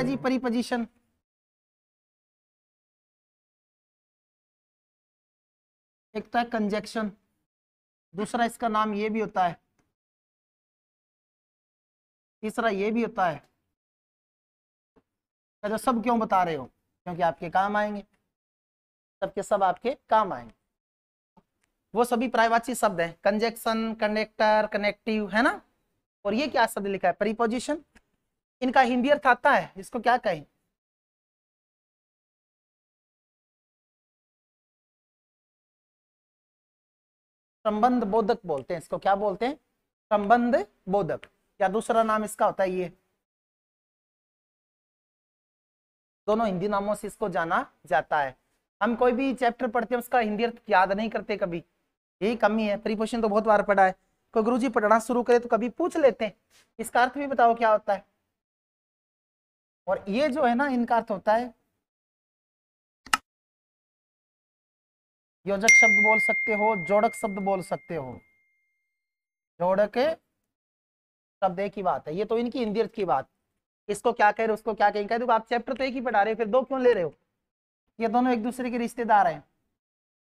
है जी प्रीपोजिशन। एक तो है कंजक्शन, दूसरा इसका नाम ये भी होता है, तीसरा ये भी होता है। तो सब क्यों बता रहे हो? क्योंकि आपके काम आएंगे, सबके सब आपके काम आएंगे। वो सभी पर्यायवाची शब्द है, कंजक्शन, कनेक्टर, कनेक्टिव, है ना। और ये क्या शब्द लिखा है? प्रीपोजिशन। इनका हिंदी अर्थ आता है, इसको क्या कहें? संबंध बोधक बोलते हैं इसको। क्या बोलते हैं? संबंध बोधक, या दूसरा नाम इसका होता है ये। दोनों हिंदी नामों से इसको जाना जाता है। हम कोई भी चैप्टर पढ़ते हैं उसका हिंदी अर्थ याद नहीं करते कभी, यही कमी है। प्रीपोजिशन तो बहुत बार पढ़ा है, कोई गुरुजी पढ़ना शुरू करे तो कभी पूछ लेते हैं इसका अर्थ भी बताओ क्या होता है। और ये जो है ना, इनका अर्थ होता है योजक शब्द बोल सकते हो, जोड़क शब्द बोल सकते हो। जोड़क शब्द एक ही बात है, ये तो इनकी हिंदी अर्थ की बात। इसको क्या कह रहे हो, उसको क्या कहेंगे? देखो आप चैप्टर तो एक ही पढ़ा रहे हो, फिर दो क्यों ले रहे हो? ये दोनों एक दूसरे के रिश्तेदार हैं,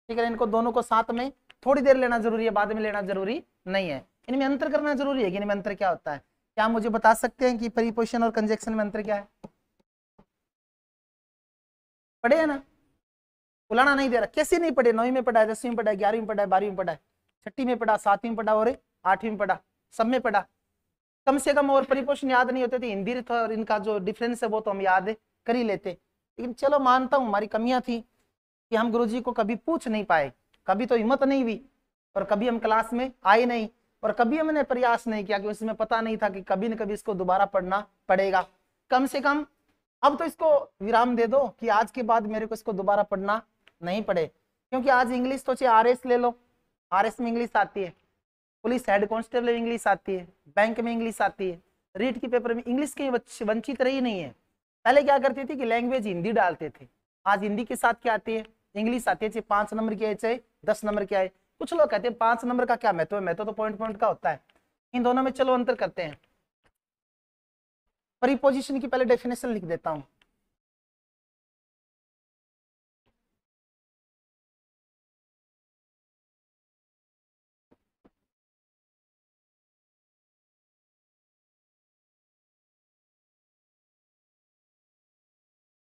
ठीक है। इनको दोनों को साथ में थोड़ी देर लेना जरूरी है, बाद में लेना जरूरी नहीं है। इनमें अंतर करना जरूरी है कि इनमें अंतर क्या होता है। क्या मुझे बता सकते हैं कि प्रीपोजिशन और कंजक्शन में अंतर क्या है? पढ़े है ना? बुलाना नहीं दे रहा। कैसे नहीं पढ़े? 9वीं में पढ़ा है, 10वीं में पढ़ा है, 11वीं में पढ़ा है, 12वीं में पढ़ा है, 6ठी में पढ़ा, 7वीं में पढ़ा और 8वीं में पढ़ा, सब में पढ़ा कम से कम। और प्रीपोजिशन याद नहीं होते थे, हिंदी और इनका जो डिफरेंस है वो तो हम याद कर ही लेते। लेकिन चलो मानता हूँ हमारी कमियां थी कि हम गुरुजी को कभी पूछ नहीं पाए, कभी तो हिम्मत नहीं हुई, और कभी हम क्लास में आए नहीं, और कभी हमने प्रयास नहीं किया कि उसमें पता नहीं था कि कभी न कभी इसको दोबारा पढ़ना पड़ेगा। कम से कम अब तो इसको विराम दे दो कि आज के बाद मेरे को इसको दोबारा पढ़ना नहीं पड़े। क्योंकि आज इंग्लिश तो चाहे आरएस ले लो, आरएस में इंग्लिश आती है, पुलिस हेड कांस्टेबल में इंग्लिश आती है, बैंक में इंग्लिश आती है, रीट की पेपर में इंग्लिश की वंचित रही नहीं है। पहले क्या करते थे कि लैंग्वेज हिंदी डालते थे, आज हिंदी के साथ क्या आती है? इंग्लिश आती है, चाहे 5 नंबर की आए चाहे 10 नंबर की आए। कुछ लोग कहते हैं 5 नंबर का क्या महत्व है, महत्व तो पॉइंट पॉइंट का होता है। इन दोनों में चलो अंतर करते हैं। प्रीपोजिशन की पहले डेफिनेशन लिख देता हूं।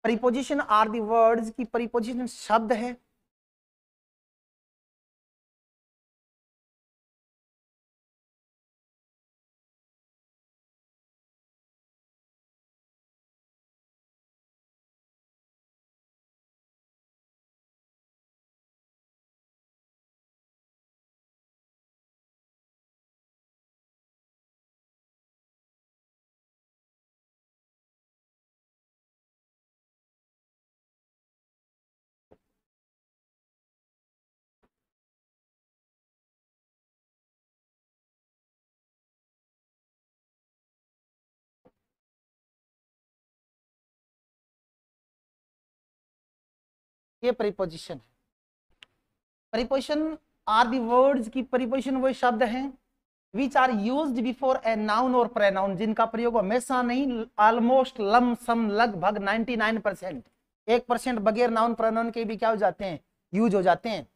प्रीपोजिशन आर दी वर्ड्स की प्रीपोजिशन शब्द है ये प्रीपोजिशन है। प्रीपोजिशन आर दी वर्ड्स की प्रीपोजिशन वो शब्द हैं which are used before a noun और प्रोनाउन, जिनका प्रयोग हमेशा नहीं, ऑलमोस्ट, लम सम, लगभग 99%, 1% बगैर नाउन प्रोनाउन के भी क्या हो जाते हैं? यूज हो जाते हैं।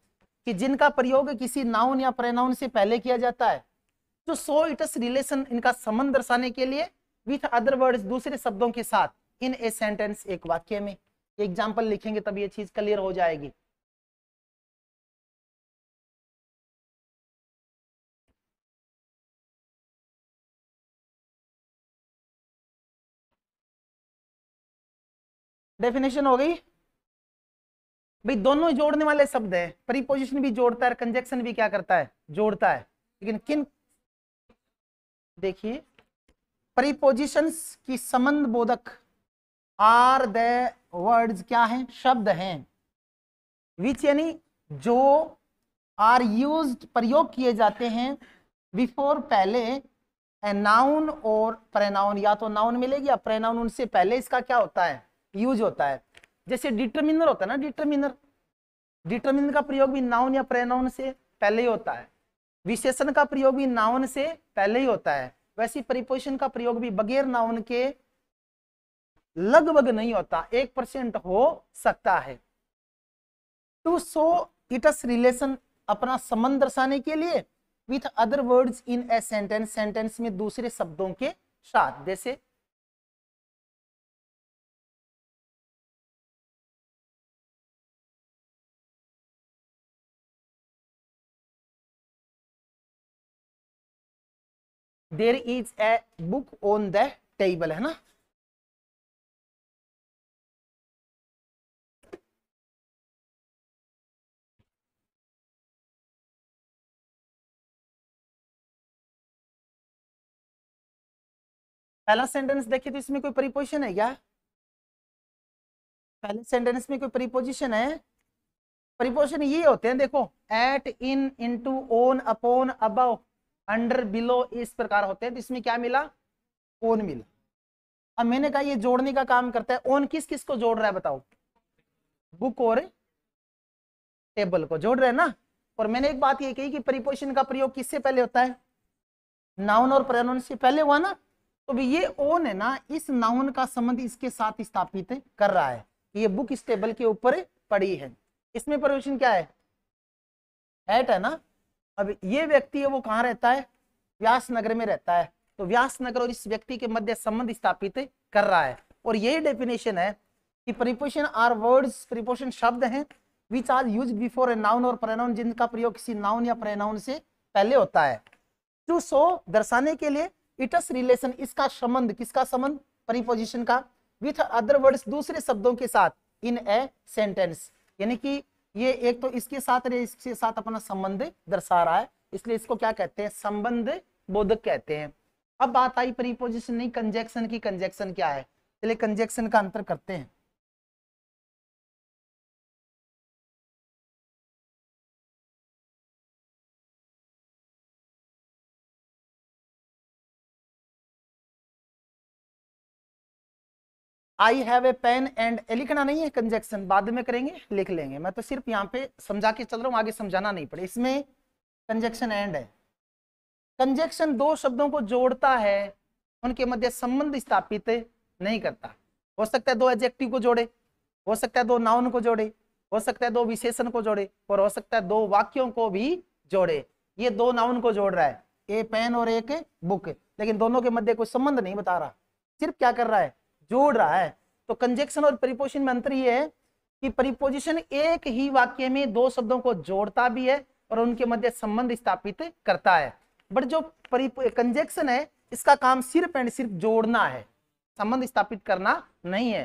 कि जिनका प्रयोग किसी नाउन या प्रोनाउन से पहले किया जाता है, जो सो इट्स रिलेशन, इनका संबंध दर्शाने के लिए, विथ अदर वर्ड्स, दूसरे शब्दों के साथ, इन ए सेंटेंस, एक वाक्य में। एग्जाम्पल लिखेंगे तब ये चीज क्लियर हो जाएगी। डेफिनेशन हो गई भाई। दोनों जोड़ने वाले शब्द है, प्रीपोजिशन भी जोड़ता है, कंजक्शन भी क्या करता है? जोड़ता है। लेकिन किन, देखिए, प्रीपोजिशंस की संबंध बोधक आर द वर्ड्स क्या हैं? शब्द हैं विच, यानी जो आर यूज्ड, प्रयोग किए जाते हैं, बिफोर, पहले, ए नाउन और प्रोनाउन, या तो नाउन मिलेगी या प्रोनाउन उनसे पहले इसका क्या होता है? यूज होता है। जैसे डिटरमिनर होता है ना, डिटरमिनर, डिटरमिनर का प्रयोग भी नाउन या प्रोनाउन से पहले ही होता है। विशेषण का प्रयोग भी नाउन से पहले ही होता है। वैसे प्रीपोजिशन का प्रयोग भी बगैर नाउन के लगभग नहीं होता, 1% हो सकता है। टू शो इट्स रिलेशन, अपना संबंध दर्शाने के लिए, with other words in a sentence, sentence में दूसरे शब्दों के साथ। जैसे there is a book on the table, है ना। पहला सेंटेंस देखिए तो इसमें कोई प्रीपोजिशन है क्या? पहले सेंटेंस में कोई प्रीपोजिशन है? प्रीपोजिशन ये होते हैं देखो, at, in, into, on, upon, above, under, below, इस प्रकार होते हैं। तो इसमें क्या मिला? ऑन मिला। अब मैंने कहा ये जोड़ने का काम करता है। ऑन किस किस को जोड़ रहा है बताओ? बुक और टेबल को जोड़ रहे हैं ना। और मैंने एक बात ये कही कि प्रीपोजिशन का प्रयोग किससे पहले होता है? नाउन और प्रोनाउन से पहले हुआ ना। तो भी ये ऑन है ना, इस नाउन का संबंध इसके साथ स्थापित कर रहा है। ये बुक इस टेबल के ऊपर पड़ी है। इसमें प्रीपोजिशन क्या है? एट है ना। अब ये व्यक्ति है वो कहाँ रहता है? व्यास नगर में रहता है। तो व्यास नगर और इस व्यक्ति के मध्य संबंध स्थापित कर रहा है। और यही डेफिनेशन है कि प्रीपोजिशन आर वर्ड्स, प्रीपोजिशन शब्द हैं which are used before a noun और प्रोनाउन, जिनका प्रयोग किसी नाउन या प्रोनाउन से पहले होता है। टू शो, दर्शाने के लिए, इट्स रिलेशन, इसका संबंध, किसका संबंध? प्रीपोजिशन का, विथ अदर वर्ड्स, दूसरे शब्दों के साथ, इन ए सेंटेंस, यानी कि ये एक तो इसके साथ इसके साथ अपना संबंध दर्शा रहा है, इसलिए इसको क्या कहते हैं? संबंध बोधक कहते हैं। अब बात आई प्रीपोजिशन नहीं कंजक्शन की। कंजक्शन क्या है? चलिए कंजक्शन का अंतर करते हैं। I have a pen and, लिखना नहीं है कंजक्शन, बाद में करेंगे, लिख लेंगे। मैं तो सिर्फ यहाँ पे समझा के चल रहा हूँ, आगे समझाना नहीं पड़े। इसमें कंजक्शन एंड है। कंजक्शन दो शब्दों को जोड़ता है, उनके मध्य संबंध स्थापित नहीं करता। हो सकता है दो एडजेक्टिव को जोड़े, हो सकता है दो नाउन को जोड़े, हो सकता है दो विशेषण को जोड़े, और हो सकता है दो वाक्यों को भी जोड़े। ये दो नाउन को जोड़ रहा है, ए पेन और एक बुक, लेकिन दोनों के मध्य कोई संबंध नहीं बता रहा, सिर्फ क्या कर रहा है? जोड़ रहा है। तो कंजक्शन और प्रीपोजिशन में अंतर ये है कि प्रीपोजिशन एक ही वाक्य में दो शब्दों को जोड़ता भी है और उनके मध्य संबंध स्थापित करता है। बट जो कंजक्शन है इसका काम सिर्फ एंड सिर्फ जोड़ना है, संबंध स्थापित करना नहीं है।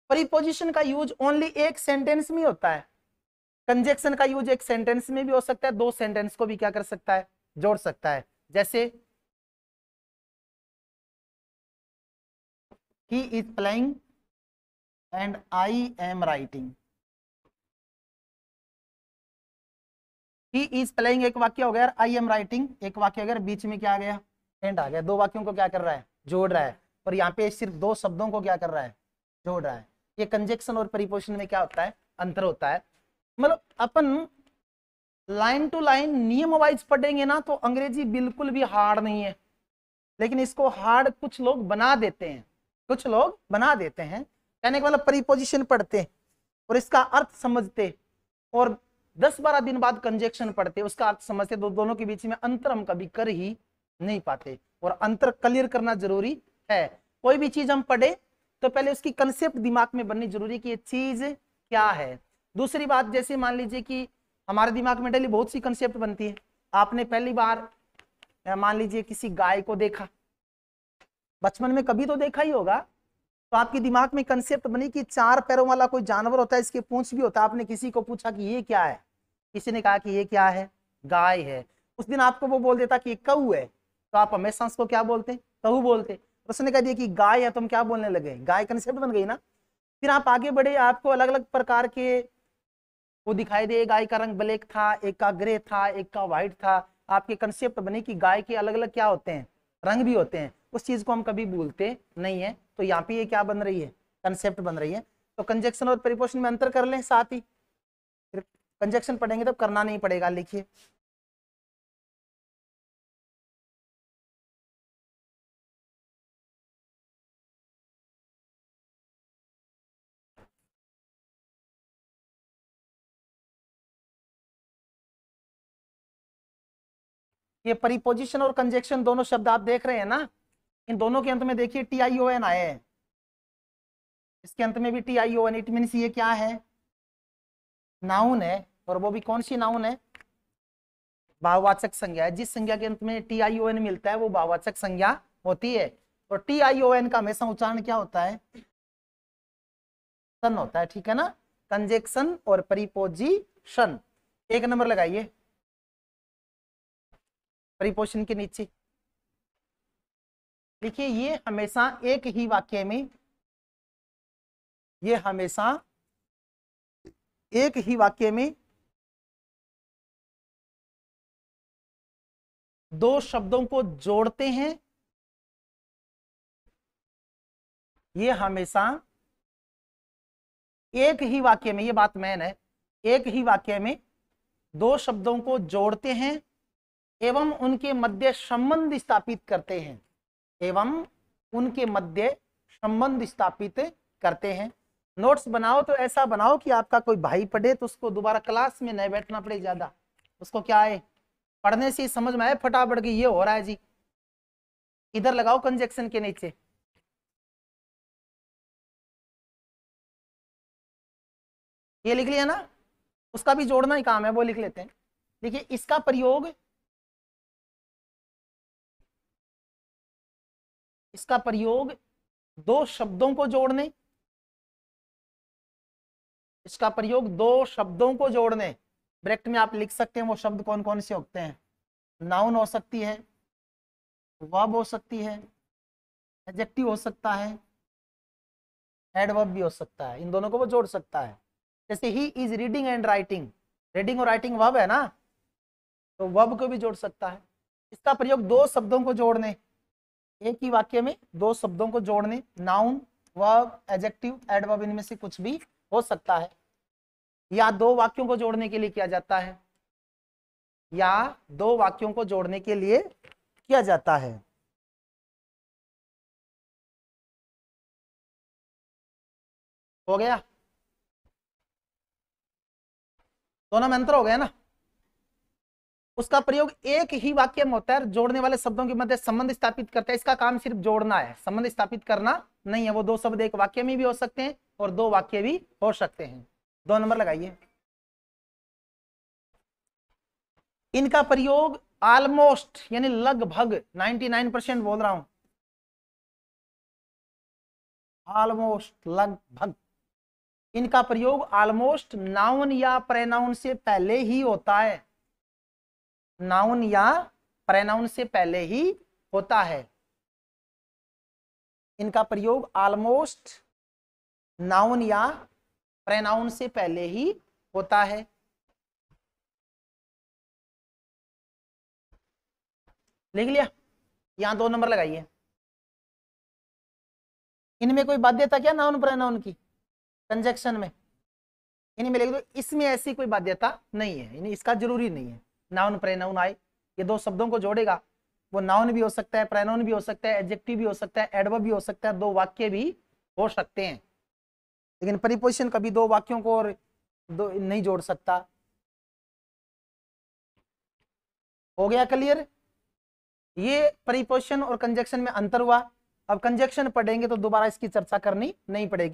प्रीपोजिशन का यूज ओनली एक सेंटेंस में होता है, कंजक्शन का यूज एक सेंटेंस में भी हो सकता है, दो सेंटेंस को भी क्या कर सकता है? जोड़ सकता है। जैसे he is playing and I am writing। he is playing एक वाक्य हो गया, I am writing एक वाक्य हो गया, बीच में क्या आ गया? एंड आ गया। दो वाक्यों को क्या कर रहा है? जोड़ रहा है। और यहाँ पे सिर्फ दो शब्दों को क्या कर रहा है? जोड़ रहा है। ये कंजक्शन और प्रीपोजिशन में क्या होता है? अंतर होता है। मतलब अपन लाइन टू लाइन नियम वाइज पढ़ेंगे ना तो अंग्रेजी बिल्कुल भी हार्ड नहीं है, लेकिन इसको हार्ड कुछ लोग बना देते हैं, कुछ लोग बना देते हैं। कहने का मतलब प्रीपोजिशन पढ़ते और इसका अर्थ समझते और 10-12 दिन बाद कंजक्शन पढ़ते, उसका अर्थ समझते, दोनों के बीच में अंतर हम कभी कर ही नहीं पाते। और अंतर क्लियर करना जरूरी है। कोई भी चीज हम पढ़े तो पहले उसकी कंसेप्ट दिमाग में बननी जरूरी कि ये चीज क्या है। दूसरी बात, जैसे मान लीजिए कि हमारे दिमाग में डेली बहुत सी कंसेप्ट बनती है। आपने पहली बार मान लीजिए किसी गाय को देखा, बचपन में कभी तो देखा ही होगा, तो आपके दिमाग में कंसेप्ट बनी कि चार पैरों वाला कोई जानवर होता है, इसके पूंछ भी होता है। आपने किसी को पूछा कि ये क्या है, किसी ने कहा कि ये क्या है? गाय है। उस दिन आपको वो बोल देता कि ये कऊ है, तो आप हमेशा उसको क्या बोलते? कहू बोलते। उसने कह दिया कि गाय है, तुम क्या बोलने लगे? गाय कंसेप्ट बन गई ना। फिर आप आगे बढ़े, आपको अलग अलग प्रकार के वो दिखाई दे, गाय का रंग ब्लैक था, एक का ग्रे था, एक का व्हाइट था। आपके कंसेप्ट बने कि गाय के अलग अलग क्या होते हैं? रंग भी होते हैं। उस चीज को हम कभी भूलते नहीं है। तो यहाँ पे ये क्या बन रही है? कंसेप्ट बन रही है। तो कंजक्शन और प्रीपोजिशन में अंतर कर लें साथ ही, फिर कंजक्शन पढ़ेंगे तब करना नहीं पड़ेगा। लिखिए ये प्रीपोजिशन और कंजक्शन दोनों शब्द आप देख रहे हैं ना, इन दोनों के अंत में देखिए TION आए हैं, इसके अंत में भी TION, इट मीन्स ये क्या है, नाउन है, और वो भी कौन सी नाउन है, भाववाचक संज्ञा है। जिस संज्ञा के अंत में TION मिलता है वो भाववाचक संज्ञा होती है, और TION का हमेशा उच्चारण क्या होता है, सन होता है, ठीक है ना। कंजक्शन और प्रीपोजिशन, 1 नंबर लगाइए प्रीपोजिशन के नीचे देखिए, ये हमेशा एक ही वाक्य में, ये हमेशा एक ही वाक्य में दो शब्दों को जोड़ते हैं, ये हमेशा एक ही वाक्य में, ये बात मैन है, एक ही वाक्य में दो शब्दों को जोड़ते हैं एवं उनके मध्य संबंध स्थापित करते हैं, एवं उनके मध्य संबंध स्थापित करते हैं। नोट्स बनाओ तो ऐसा बनाओ कि आपका कोई भाई पढ़े तो उसको दोबारा क्लास में नहीं बैठना पड़े ज्यादा, उसको क्या है पढ़ने से समझ में आए फटाफट कि ये हो रहा है जी। इधर लगाओ कंजक्शन के नीचे, ये लिख लिया ना, उसका भी जोड़ना ही काम है, वो लिख लेते हैं। देखिए इसका प्रयोग, इसका प्रयोग दो शब्दों को जोड़ने, इसका प्रयोग दो शब्दों को जोड़ने, ब्रैकेट में आप लिख सकते हैं वो शब्द कौन कौन से होते हैं, नाउन हो सकती है, वर्ब हो सकती है, एडजेक्टिव हो सकता है, एडवर्ब भी हो सकता है, इन दोनों को वो जोड़ सकता है। जैसे he is reading and writing, reading और राइटिंग वर्ब है ना, तो वर्ब को भी जोड़ सकता है। इसका प्रयोग दो शब्दों को जोड़ने, एक ही वाक्य में दो शब्दों को जोड़ने, नाउन, वर्ब, एडजेक्टिव, एडवर्ब, इनमें से कुछ भी हो सकता है। या दो वाक्यों को जोड़ने के लिए किया जाता है, या दो वाक्यों को जोड़ने के लिए किया जाता है। हो गया, दोनों में अंतर हो गया ना। उसका प्रयोग एक ही वाक्य में होता है, जोड़ने वाले शब्दों के मध्य संबंध स्थापित करता है। इसका काम सिर्फ जोड़ना है, संबंध स्थापित करना नहीं है। वो दो शब्द एक वाक्य में भी हो सकते हैं और दो वाक्य भी हो सकते हैं। 2 नंबर लगाइए। इनका प्रयोग ऑलमोस्ट यानी लगभग 99% बोल रहा हूं, ऑलमोस्ट लगभग, इनका प्रयोग ऑलमोस्ट नाउन या प्रोनाउन से पहले ही होता है, नाउन या प्रोनाउन से पहले ही होता है। इनका प्रयोग ऑलमोस्ट नाउन या प्रोनाउन से पहले ही होता है। लिख लिया, यहां 2 नंबर लगाइए। इनमें कोई बाध्यता क्या नाउन प्रोनाउन की कंजक्शन में, इनमें लिख दो इसमें ऐसी कोई बाध्यता नहीं है, इसका जरूरी नहीं है नाउन प्रोनाउन आए। ये दो शब्दों को जोड़ेगा, वो नाउन भी हो सकता है, प्रोनाउन भी हो सकता है, एडजेक्टिव भी हो सकता है, एडवर्ब भी हो सकता है, दो वाक्य भी हो सकते हैं। लेकिन प्रीपोजिशन कभी दो वाक्यों को और दो नहीं जोड़ सकता। हो गया क्लियर? ये प्रीपोजिशन और कंजक्शन में अंतर हुआ। अब कंजक्शन पढ़ेंगे तो दोबारा इसकी चर्चा करनी नहीं पड़ेगी।